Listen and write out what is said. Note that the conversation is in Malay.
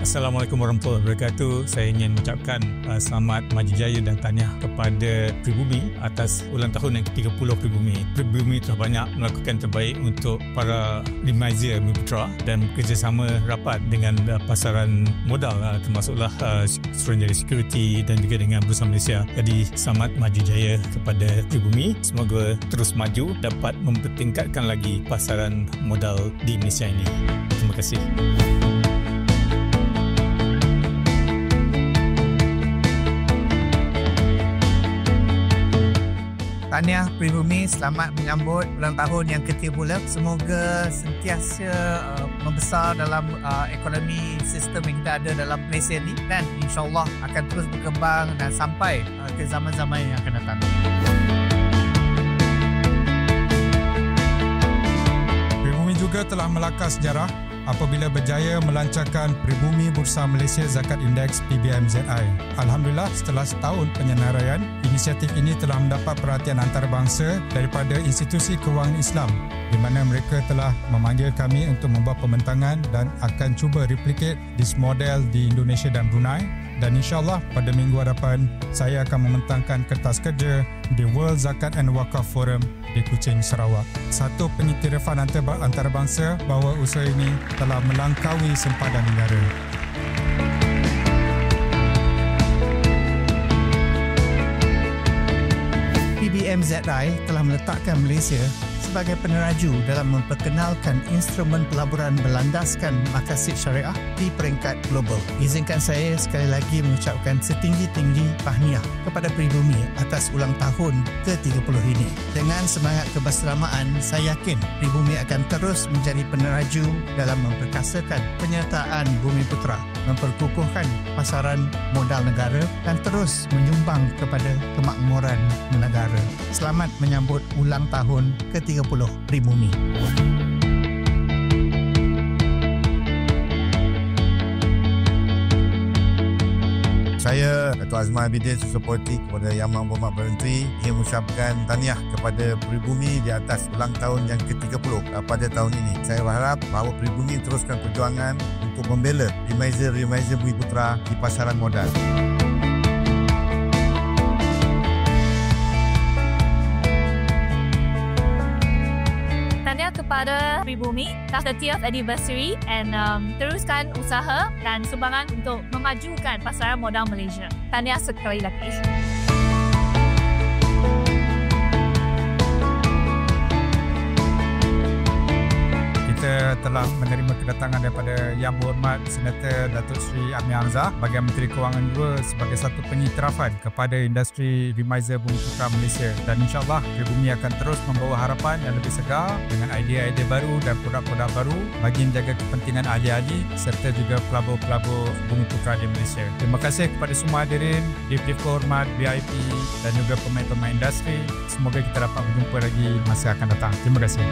Assalamualaikum warahmatullahi wabarakatuh. Saya ingin mengucapkan selamat maju jaya dan tahniah kepada Pribumi atas ulang tahun yang ke-30 Pribumi. Pribumi telah banyak melakukan terbaik untuk para remaja Bumi dan bekerjasama rapat dengan pasaran modal termasuklah Suruhanjaya Security dan juga dengan Bursa Malaysia. Jadi selamat maju jaya kepada Pribumi. Semoga terus maju dapat mempertingkatkan lagi pasaran modal di Malaysia ini. Terima kasih. Tahniah Pribumi, selamat menyambut ulang tahun yang ke-30. Semoga sentiasa membesar dalam ekonomi sistem yang kita ada dalam Malaysia ni dan insyaAllah akan terus berkembang dan sampai ke zaman-zaman yang akan datang. Pribumi juga telah melakar sejarah apabila berjaya melancarkan Pribumi Bursa Malaysia Zakat Index PBMZI. Alhamdulillah, setelah setahun penyenaraian, inisiatif ini telah mendapat perhatian antarabangsa daripada institusi kewangan Islam di mana mereka telah memanggil kami untuk membuat pembentangan dan akan cuba replicate this model di Indonesia dan Brunei. Dan insyaAllah pada minggu hadapan saya akan membentangkan kertas kerja di World Zakat and Wakaf Forum di Kuching, Sarawak. Satu pengiktirafan antarabangsa bahawa usaha ini telah melangkaui sempadan negara. PBMZI telah meletakkan Malaysia sebagai peneraju dalam memperkenalkan instrumen pelaburan berlandaskan maqasid syariah di peringkat global. Izinkan saya sekali lagi mengucapkan setinggi-tinggi tahniah kepada Pribumi atas ulang tahun ke-30 ini. Dengan semangat kebersamaan, saya yakin Pribumi akan terus menjadi peneraju dalam memperkasakan penyertaan Bumi Putra, memperkukuhkan pasaran modal negara dan terus menyumbang kepada kemakmuran negara. Selamat menyambut ulang tahun ke-30 Pribumi. Saya, Dato' Azman Abidin Susur Politik kepada Yang Berhormat Perdana Menteri ingin mengucapkan tahniah kepada Pribumi di atas ulang tahun yang ke-30 pada tahun ini. Saya berharap bahawa Pribumi teruskan perjuangan untuk membela remaja Bumi Putra di pasaran modal. Kepada Pribumi, 30th anniversary and teruskan usaha dan sumbangan untuk memajukan pasaran modal Malaysia. Tahniah sekali lagi. Kita telah menerima kedatangan daripada Yang Berhormat Senator Datuk Seri Amir Hamzah sebagai Menteri Kewangan juga sebagai satu pengiktirafan kepada industri remaja Bumi Putra Malaysia, dan insyaAllah Pribumi akan terus membawa harapan yang lebih segar dengan idea-idea baru dan produk-produk baru bagi menjaga kepentingan ahli-ahli serta juga pelabur-pelabur Bumi Putra di Malaysia. Terima kasih kepada semua hadirin, Div-Div Kehormat, VIP dan juga pemain-pemain industri. Semoga kita dapat berjumpa lagi masa akan datang. Terima kasih.